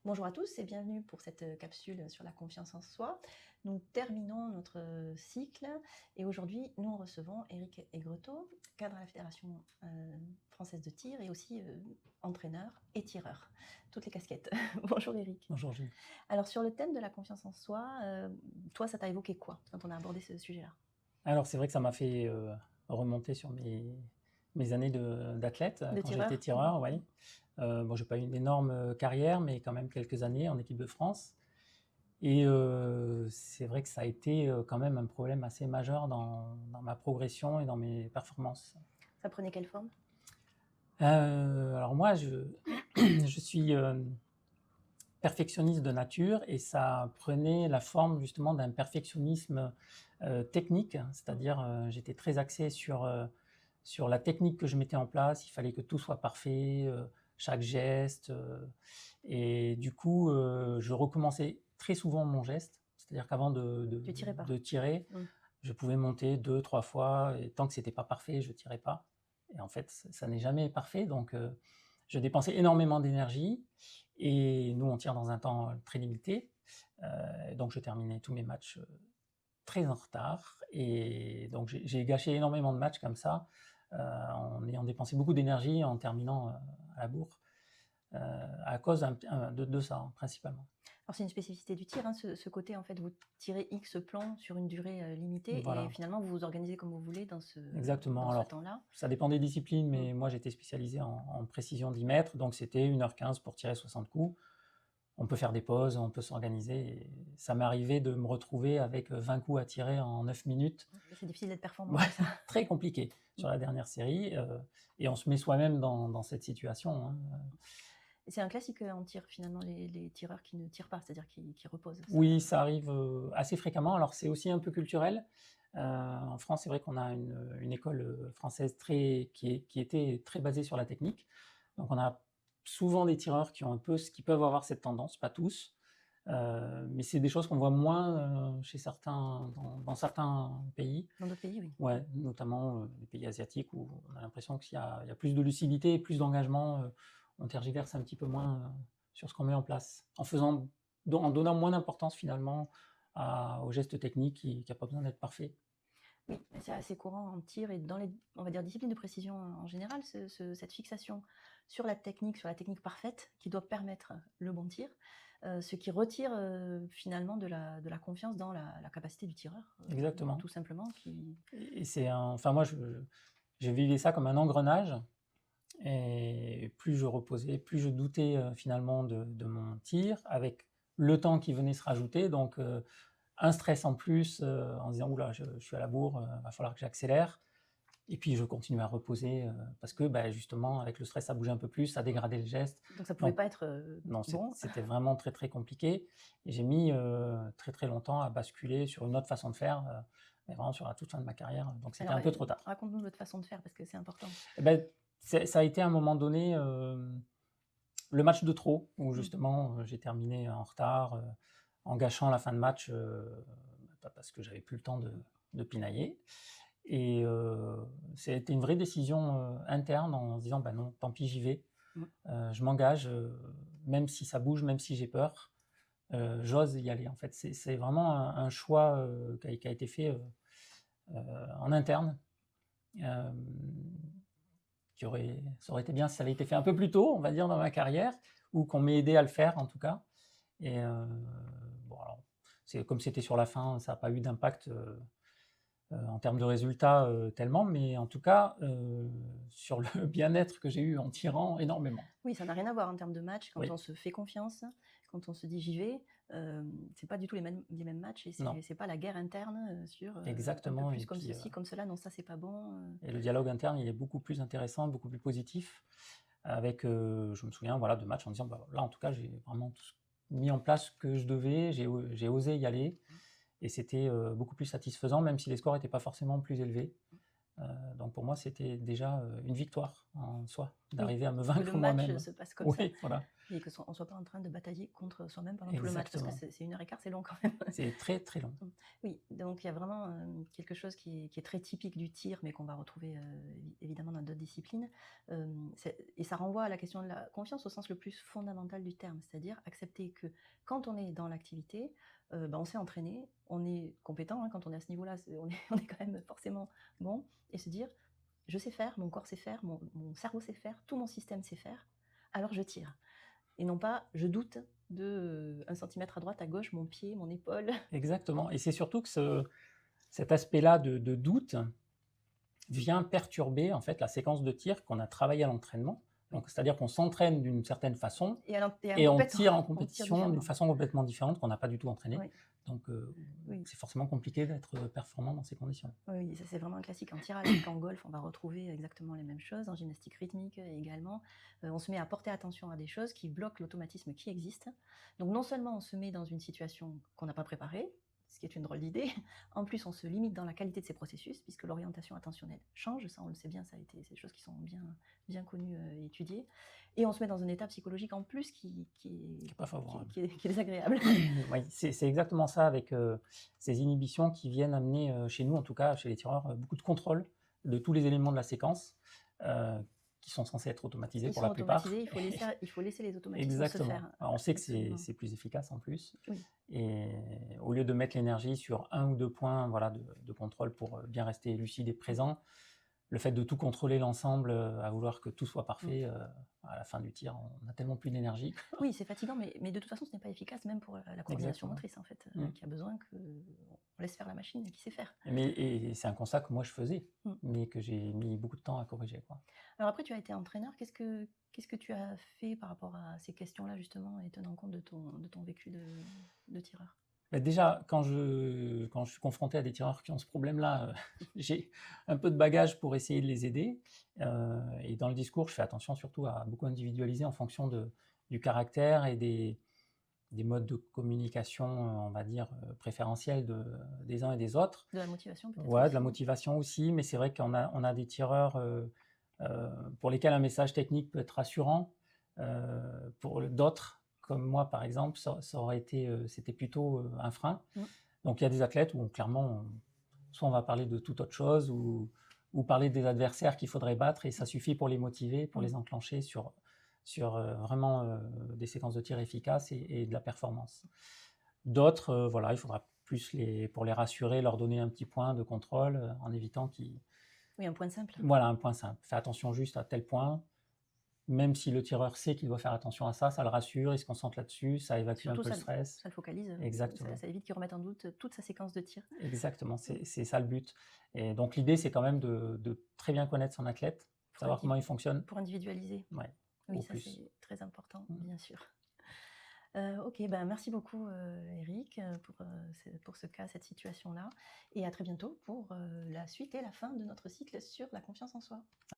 Bonjour à tous et bienvenue pour cette capsule sur la confiance en soi. Nous terminons notre cycle et aujourd'hui nous recevons Éric Aigretot, cadre à la Fédération française de tir et aussi entraîneur et tireur. Toutes les casquettes. Bonjour Éric. Bonjour Gilles. Alors sur le thème de la confiance en soi, toi ça t'a évoqué quoi quand on a abordé ce sujet-là? Alors c'est vrai que ça m'a fait remonter sur mes années d'athlète De quand j'étais tireur? tireur, oui. Bon, j'ai pas eu une énorme carrière, mais quand même quelques années en équipe de France. Et c'est vrai que ça a été quand même un problème assez majeur dans ma progression et dans mes performances. Ça prenait quelle forme? Alors moi, je suis perfectionniste de nature et ça prenait la forme justement d'un perfectionnisme technique, c'est-à-dire j'étais très axé sur la technique que je mettais en place, il fallait que tout soit parfait, chaque geste, et du coup je recommençais très souvent mon geste, c'est-à-dire qu'avant Tu tirais pas? de tirer, Mm. je pouvais monter 2, 3 fois, et tant que c'était pas parfait, je tirais pas. Et en fait, ça n'est jamais parfait, donc je dépensais énormément d'énergie, et nous, on tire dans un temps très limité, donc je terminais tous mes matchs très en retard, et donc j'ai gâché énormément de matchs comme ça, en ayant dépensé beaucoup d'énergie en terminant à la bourre, à cause de ça, hein, principalement. Alors c'est une spécificité du tir, hein, ce côté en fait, vous tirez X plans sur une durée limitée et Voilà, finalement vous vous organisez comme vous voulez exactement. dans ce Alors, temps-là. ça dépend des disciplines, Mm. mais moi j'étais spécialisé en précision 10 mètres, donc c'était 1h15 pour tirer 60 coups. On peut faire des pauses, on peut s'organiser. Et ça m'est arrivé de me retrouver avec 20 coups à tirer en 9 minutes. C'est difficile d'être performant Ouais, comme ça. très compliqué Mm. sur la dernière série, et on se met soi-même dans cette situation, hein. Et c'est un classique en tir finalement, les tireurs qui ne tirent pas, c'est-à-dire qui reposent. Oui, ça arrive assez fréquemment. Alors c'est aussi un peu culturel. En France, c'est vrai qu'on a une école française qui était très basée sur la technique. Donc on a souvent des tireurs qui ont un peu, qui peuvent avoir cette tendance, pas tous, mais c'est des choses qu'on voit moins chez certains, dans certains pays. Dans d'autres pays, oui. Ouais, notamment les pays asiatiques où on a l'impression il y a plus de lucidité et plus d'engagement. On tergiverse un petit peu moins sur ce qu'on met en place, en donnant moins d'importance finalement aux gestes techniques qui n'a pas besoin d'être parfait. Oui, mais c'est assez courant en tir et dans les, on va dire, disciplines de précision en général, cette fixation sur la technique parfaite qui doit permettre le bon tir, ce qui retire finalement de la confiance dans la capacité du tireur, Exactement. tout simplement. Et enfin moi je vivais ça comme un engrenage. Et plus je reposais, plus je doutais finalement de mon tir, avec le temps qui venait se rajouter, donc un stress en plus en se disant oula, je suis à la bourre, va falloir que j'accélère. Et puis je continuais à reposer parce que justement avec le stress ça bougeait un peu plus, ça dégradait le geste. Donc ça pouvait Donc pas être non, bon. c'était vraiment très très compliqué. Et j'ai mis très très longtemps à basculer sur une autre façon de faire, mais vraiment sur la toute fin de ma carrière. Donc c'était Alors, un peu trop tard. raconte-nous votre façon de faire parce que c'est important. Eh ben, ça a été à un moment donné le match de trop, où Mm. justement j'ai terminé en retard, en gâchant la fin de match, parce que j'avais plus le temps de pinailler. Et c'était une vraie décision interne en se disant bah non, tant pis, j'y vais. Mm. Je m'engage, même si ça bouge, même si j'ai peur, j'ose y aller. En fait, c'est vraiment un choix qui a été fait en interne. Euh, Ça aurait été bien si ça avait été fait un peu plus tôt, on va dire, dans ma carrière, ou qu'on m'ait aidé à le faire en tout cas. Et bon, alors, comme c'était sur la fin, ça n'a pas eu d'impact en termes de résultats tellement, mais en tout cas, sur le bien-être que j'ai eu en tirant, énormément. Oui, ça n'a rien à voir en termes de match. Quand Oui, on se fait confiance, quand on se dit j'y vais, c'est pas du tout les mêmes matchs et non, c'est pas la guerre interne sur un peu exactement. plus Et comme puis, ceci, comme cela, non, ça c'est pas bon. et le dialogue interne, il est beaucoup plus intéressant, beaucoup plus positif. Avec, je me souviens, voilà, de matchs en disant, bah, là, en tout cas, j'ai vraiment mis en place ce que je devais, j'ai osé y aller, et c'était beaucoup plus satisfaisant, même si les scores n'étaient pas forcément plus élevés. Donc pour moi, c'était déjà une victoire en soi, Oui, d'arriver à me que le vaincre match moi-même. se passe comme ça. Oui, voilà. Et que on ne soit pas en train de batailler contre soi-même pendant tout le match, parce que Exactement. c'est 1 h 15, c'est long quand même. C'est très, très long. Oui, donc il y a vraiment quelque chose qui est très typique du tir, mais qu'on va retrouver évidemment dans d'autres disciplines. Et ça renvoie à la question de la confiance au sens le plus fondamental du terme, c'est-à-dire accepter que quand on est dans l'activité, on s'est entraîné, on est compétent, hein, quand on est à ce niveau-là, on est quand même forcément bon, et se dire, je sais faire, mon corps sait faire, mon cerveau sait faire, tout mon système sait faire, alors je tire. Et non pas, je doute de 1 centimètre à droite, à gauche, mon pied, mon épaule. Exactement. Et c'est surtout que cet aspect-là de doute vient perturber en fait la séquence de tir qu'on a travaillé à l'entraînement. Donc, c'est-à-dire qu'on s'entraîne d'une certaine façon et on tire en on tire compétition d'une différemment. façon complètement différente qu'on n'a pas du tout entraînée. Oui, Donc, oui. c'est forcément compliqué d'être performant dans ces conditions. Oui, ça c'est vraiment un classique. En tir à l'arc, en golf, on va retrouver exactement les mêmes choses. En gymnastique rythmique également, on se met à porter attention à des choses qui bloquent l'automatisme qui existe. Donc non seulement on se met dans une situation qu'on n'a pas préparée, ce qui est une drôle d'idée, en plus on se limite dans la qualité de ces processus, puisque l'orientation attentionnelle change, ça on le sait bien, ça a été, c'est des choses qui sont bien connues et étudiées. Et on se met dans un état psychologique en plus qui Qui est pas favorable. qui est désagréable. Oui, c'est exactement ça avec ces inhibitions qui viennent amener, chez nous en tout cas, chez les tireurs, beaucoup de contrôle de tous les éléments de la séquence qui sont censés être automatisés Ils pour sont la plupart. automatisés, il faut laisser les automatismes se Exactement. faire. Alors, on sait que Absolument. c'est plus efficace en plus. Oui. Et au lieu de mettre l'énergie sur 1 ou 2 points voilà, de contrôle pour bien rester lucide et présent, le fait de tout contrôler l'ensemble, à vouloir que tout soit parfait, à la fin du tir, on a tellement plus d'énergie. Oui, c'est fatigant, mais de toute façon, ce n'est pas efficace, même pour la coordination Exactement. motrice, en fait, Mm. qui a besoin qu'on laisse faire la machine qui sait faire. Et c'est un constat que moi je faisais, Mm. mais que j'ai mis beaucoup de temps à corriger, quoi. Alors après, tu as été entraîneur. Qu'est-ce que tu as fait par rapport à ces questions-là, justement, et tenant compte de ton vécu de tireur? Bah, déjà, quand je suis confronté à des tireurs qui ont ce problème-là, j'ai un peu de bagage pour essayer de les aider. Et dans le discours, je fais attention surtout à beaucoup individualiser en fonction du caractère et des modes de communication, on va dire, préférentiels des uns et des autres. De la motivation, peut-être Ouais, de la aussi. motivation aussi, mais c'est vrai qu'on a des tireurs pour lesquels un message technique peut être rassurant. Pour d'autres, comme moi par exemple, ça aurait été, c'était plutôt un frein. Mm. Donc il y a des athlètes où clairement, soit on va parler de toute autre chose, ou parler des adversaires qu'il faudrait battre, et ça suffit pour les motiver, pour les enclencher sur vraiment des séquences de tir efficaces et de la performance. D'autres, voilà, il faudra plus pour les rassurer, leur donner un petit point de contrôle en évitant qu'ils... Oui, un point simple. Voilà, un point simple. Fais attention juste à tel point. Même si le tireur sait qu'il doit faire attention à ça, ça le rassure, il se concentre là-dessus, ça évacue Surtout, un peu le stress. ça le focalise. Exactement. Ça évite qu'il remette en doute toute sa séquence de tir. Exactement, c'est ça le but. Et donc l'idée, c'est quand même de très bien connaître son athlète, savoir comment il fonctionne. Pour individualiser. Ouais, Oui, ça c'est très important, bien sûr. Ok, ben merci beaucoup Eric pour ce cas, cette situation-là. Et à très bientôt pour la suite et la fin de notre cycle sur la confiance en soi.